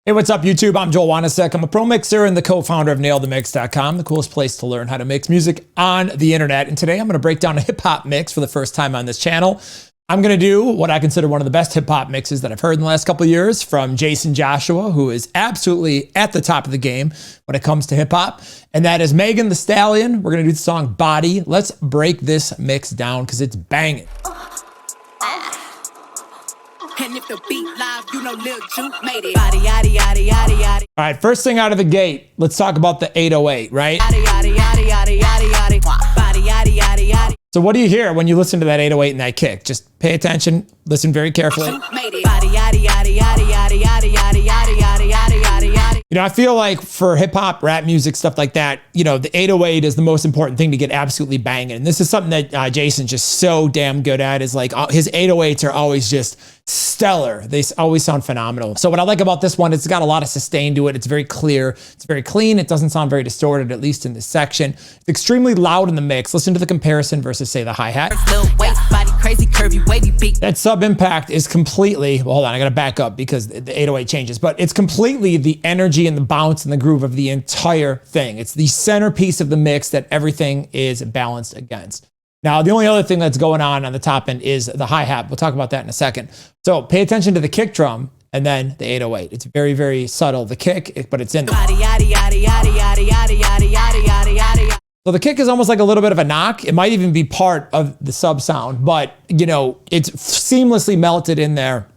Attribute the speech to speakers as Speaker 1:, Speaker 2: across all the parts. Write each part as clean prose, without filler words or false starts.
Speaker 1: Hey, what's up, YouTube? I'm Joel Wanasek. I'm a pro mixer and the co-founder of NailedTheMix.com, the coolest place to learn how to mix music on the internet. And today I'm going to break down a hip-hop mix for the first time on this channel. I'm going to do what I consider one of the best hip-hop mixes that I've heard in the last couple of years from Jaycen Joshua, who is absolutely at the top of the game when it comes to hip-hop. And that is Megan Thee Stallion. We're going to do the song Body. Let's break this mix down because it's banging.
Speaker 2: And if the beat live, you know Lil Juke made it. Body, yaddy, yaddy, yaddy, yaddy.
Speaker 1: All right, first thing out of the gate, let's talk about the 808, right?
Speaker 2: Yaddy, yaddy, yaddy, yaddy, yaddy, yaddy. Body, yaddy, yaddy, yaddy.
Speaker 1: So what do you hear when you listen to that 808 and that kick? Just pay attention, listen very carefully.
Speaker 2: Juke made it. Body, yaddy, yaddy, yaddy, yaddy, yaddy, yaddy, yaddy, yaddy, yaddy, yaddy, yaddy.
Speaker 1: You know, I feel like for hip hop, rap music, stuff like that, you know, the 808 is the most important thing to get absolutely banging. And this is something that Jaycen's just so damn good at, is like his 808s are always just stellar. They always sound phenomenal. So what I like about this one, it's got a lot of sustain to it. It's very clear. It's very clean. It doesn't sound very distorted, at least in this section. It's extremely loud in the mix. Listen to the comparison versus, say, the hi-hat.
Speaker 2: Lil waist, body, crazy, curvy, wavy beat.
Speaker 1: That sub impact is completely, well, hold on, I gotta back up because the 808 changes, but it's completely the energy and the bounce and the groove of the entire thing. It's the centerpiece of the mix that everything is balanced against. Now, the only other thing that's going on the top end is the hi-hat. We'll talk about that in a second. So pay attention to the kick drum and then the 808. It's very, very subtle, the kick, but it's in there.
Speaker 2: Body, yaddy, yaddy, yaddy, yaddy, yaddy, yaddy, yaddy, yaddy, yaddy.
Speaker 1: So the kick is almost like a little bit of a knock. It might even be part of the sub sound, but you know, it's seamlessly melted in there.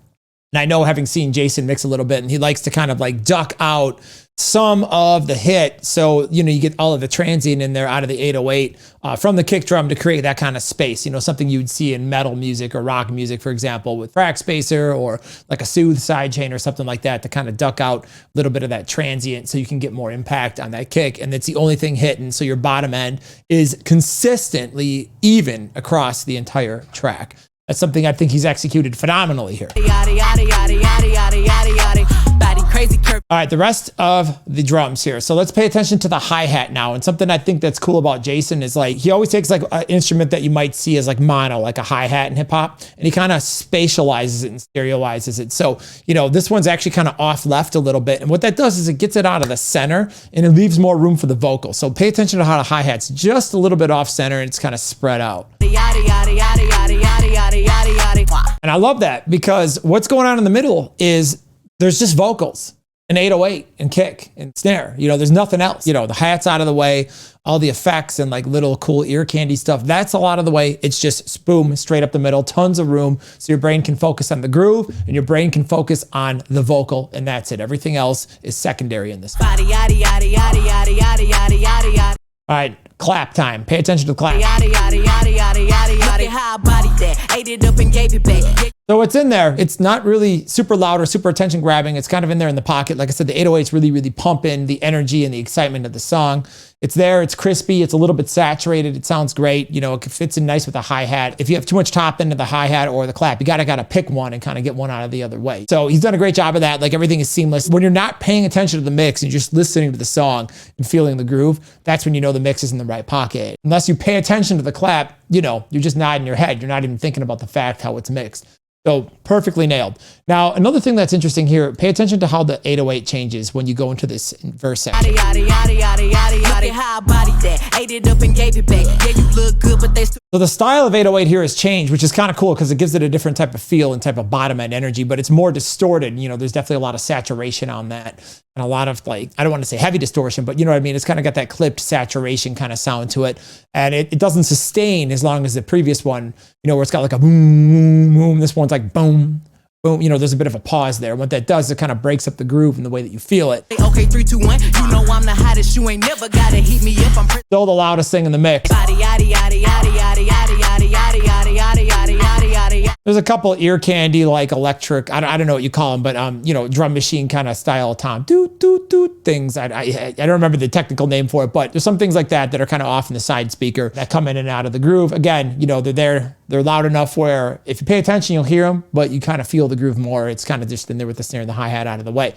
Speaker 1: And I know, having seen Jaycen mix a little bit, and he likes to kind of like duck out some of the hit. So, you know, you get all of the transient in there out of the 808 from the kick drum to create that kind of space, you know, something you'd see in metal music or rock music, for example, with frac spacer or like a soothe sidechain or something like that, to kind of duck out a little bit of that transient so you can get more impact on that kick. And it's the only thing hitting. So your bottom end is consistently even across the entire track. That's something I think he's executed phenomenally here.
Speaker 2: Yaddy, yaddy, yaddy, yaddy, yaddy, yaddy, yaddy. Body, crazy, curvy.
Speaker 1: All right, the rest of the drums here. So let's pay attention to the hi-hat now. And something I think that's cool about Jaycen is like, he always takes like an instrument that you might see as like mono, like a hi-hat in hip hop, and he kind of spatializes it and stereoizes it. So, you know, this one's actually kind of off left a little bit. And what that does is it gets it out of the center and it leaves more room for the vocal. So pay attention to how the hi-hat's just a little bit off center and it's kind of spread out.
Speaker 2: Yaddy, yaddy, yaddy, yaddy, yaddy, yaddy, yaddy, yaddy.
Speaker 1: And I love that because what's going on in the middle is there's just vocals and 808 and kick and snare. You know, there's nothing else. You know, the hi-hat's out of the way, all the effects and like little cool ear candy stuff, that's a lot of the way. It's just boom, straight up the middle, tons of room. So your brain can focus on the groove and your brain can focus on the vocal, and that's it. Everything else is secondary in this.
Speaker 2: Body, yaddy, yaddy, yaddy, yaddy, yaddy, yaddy, yaddy, yaddy.
Speaker 1: All right, clap time. Pay attention to the clap.
Speaker 2: Yaddy, yaddy, yaddy, yaddy, yaddy, yaddy. How I bodied that, ate it up and gave it back.
Speaker 1: So it's in there. It's not really super loud or super attention grabbing. It's kind of in there in the pocket. Like I said, the 808's really, really pumping the energy and the excitement of the song. It's there. It's crispy. It's a little bit saturated. It sounds great. You know, it fits in nice with the hi-hat. If you have too much top end of the hi-hat or the clap, you gotta pick one and kind of get one out of the other way. So he's done a great job of that. Like, everything is seamless. When you're not paying attention to the mix and you're just listening to the song and feeling the groove, that's when you know the mix is in the right pocket. Unless you pay attention to the clap, you know, you're just nodding your head. You're not even thinking about the fact how it's mixed. So perfectly nailed. Now, another thing that's interesting here, pay attention to how the 808 changes when you go into this verse section.
Speaker 2: Yaddy, yaddy, yaddy, yaddy, yaddy. How I bodied that, ate it up and gave it back. Yeah, you look good, but they still.
Speaker 1: So the style of 808 here has changed, which is kind of cool because it gives it a different type of feel and type of bottom end energy, but it's more distorted. You know, there's definitely a lot of saturation on that and a lot of, like, I don't want to say heavy distortion, but you know what I mean? It's kind of got that clipped saturation kind of sound to it. And it doesn't sustain as long as the previous one, you know, where it's got like a boom, boom, boom. This one's like boom, boom. You know, there's a bit of a pause there. What that does is it kind of breaks up the groove and the way that you feel it.
Speaker 2: Okay, 3, 2, 1. You know I'm the hottest. You ain't never gotta heat me up. I'm
Speaker 1: Still the loudest thing in the mix.
Speaker 2: Body, yaddy, yaddy, yaddy, yaddy, yaddy, yaddy, yaddy, yaddy, yaddy, yaddy, yaddy, yaddy.
Speaker 1: There's a couple ear candy, like electric, I don't know what you call them, but you know, drum machine kind of style tom, doot, doot, doot things. I don't remember the technical name for it, but there's some things like that that are kind of off in the side speaker that come in and out of the groove. Again, you know, they're there, they're loud enough where if you pay attention, you'll hear them, but you kind of feel the groove more. It's kind of just in there with the snare and the hi-hat out of the way.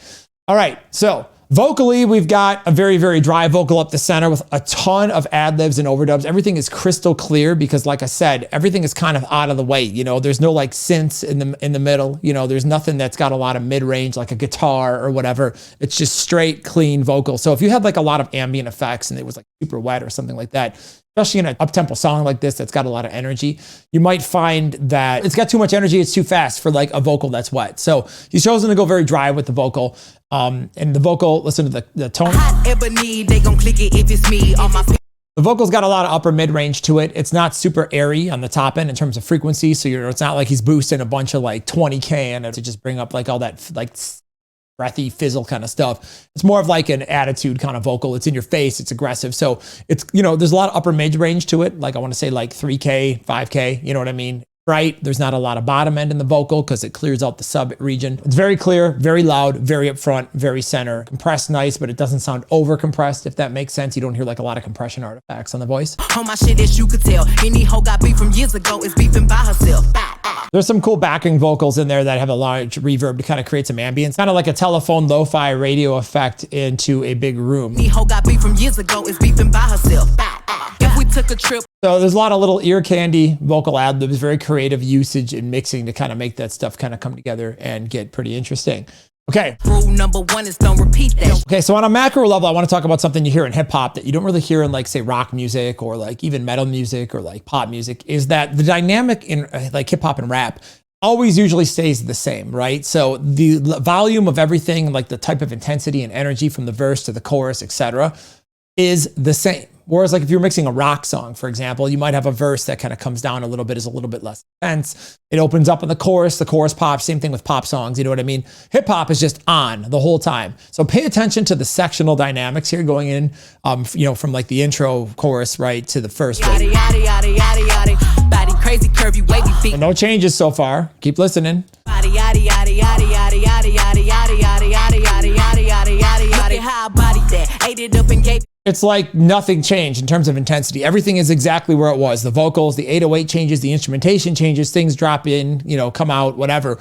Speaker 1: All right, so Vocally, we've got a very, very dry vocal up the center with a ton of ad-libs and overdubs. Everything is crystal clear because, like I said, everything is kind of out of the way. You know, there's no like synths in the middle. You know, there's nothing that's got a lot of mid-range like a guitar or whatever. It's just straight, clean vocal. So if you had like a lot of ambient effects and it was like super wet or something like that, especially in an up-tempo song like this that's got a lot of energy, you might find that it's got too much energy, it's too fast for like a vocal that's wet. So he's chosen to go very dry with the vocal. And the vocal, listen to the tone.
Speaker 2: Hot ebony, they gon' click it if it's me on my.
Speaker 1: The vocal's got a lot of upper mid-range to it. It's not super airy on the top end in terms of frequency. So it's not like he's boosting a bunch of like 20K in it to just bring up like all that like breathy fizzle kind of stuff. It's more of like an attitude kind of vocal. It's in your face, it's aggressive. So it's, you know, there's a lot of upper mid-range to it. Like I want to say like 3K, 5K, you know what I mean? Right? There's not a lot of bottom end in the vocal because it clears out the sub region. It's very clear, very loud, very upfront, very center. Compressed nice, but it doesn't sound over compressed, if that makes sense. You don't hear like a lot of compression artifacts on the voice.
Speaker 2: On my shit, as you could tell, any hoe got beef from years ago is beefing by herself.
Speaker 1: There's some cool backing vocals in there that have a large reverb to kind of create some ambience. Kind of like a telephone lo-fi radio effect into a big room.
Speaker 2: Any hoe got beef from years ago is beefing by herself. If we took a trip.
Speaker 1: So there's a lot of little ear candy vocal ad-libs, very creative usage and mixing to kind of make that stuff kind of come together and get pretty interesting. Okay.
Speaker 2: Rule number one is don't repeat that.
Speaker 1: Okay, so on a macro level, I want to talk about something you hear in hip hop that you don't really hear in like, say, rock music or like even metal music or like pop music, is that the dynamic in like hip hop and rap always usually stays the same, right? So the volume of everything, like the type of intensity and energy from the verse to the chorus, etc., is the same. Whereas like if you're mixing a rock song, for example, you might have a verse that kind of comes down a little bit, is a little bit less intense. It opens up in the chorus pops, same thing with pop songs, you know what I mean? Hip hop is just on the whole time. So pay attention to the sectional dynamics here going in, you know, from like the intro chorus, right, to the first verse.
Speaker 2: Yada, yada, yada, yada, yada. Body crazy, curvy, wavy feet.
Speaker 1: No changes so far. Keep listening.
Speaker 2: Body, yada, yada, yada, yada, yada, yada, yada, yada, yada, yada, yada, yada, yada, yada. How I bodied that, ate it up and gave.
Speaker 1: It's like nothing changed in terms of intensity. Everything is exactly where it was. The vocals, the 808 changes, the instrumentation changes, things drop in, you know, come out, whatever.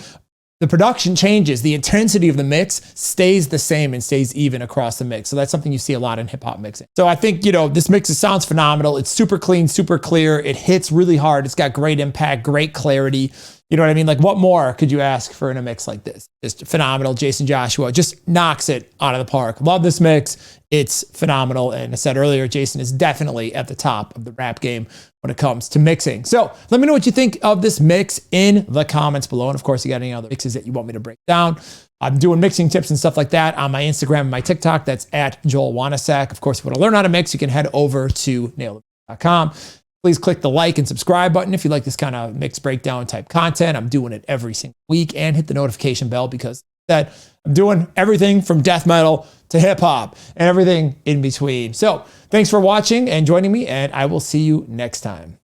Speaker 1: The production changes. The intensity of the mix stays the same and stays even across the mix. So that's something you see a lot in hip hop mixing. So I think, you know, this mix, it sounds phenomenal. It's super clean, super clear. It hits really hard. It's got great impact, great clarity. You know what I mean? Like what more could you ask for in a mix like this? Just phenomenal. Jaycen Joshua just knocks it out of the park. Love this mix. It's phenomenal. And I said earlier, Jaycen is definitely at the top of the rap game when it comes to mixing. So let me know what you think of this mix in the comments below. And of course, you got any other mixes that you want me to break down. I'm doing mixing tips and stuff like that on my Instagram and my TikTok. That's at Joel Wanasek. Of course, if you want to learn how to mix, you can head over to nailthemix.com. Please click the like and subscribe button if you like this kind of mix breakdown type content. I'm doing it every single week, and hit the notification bell because that I'm doing everything from death metal to hip hop and everything in between. So thanks for watching and joining me, and I will see you next time.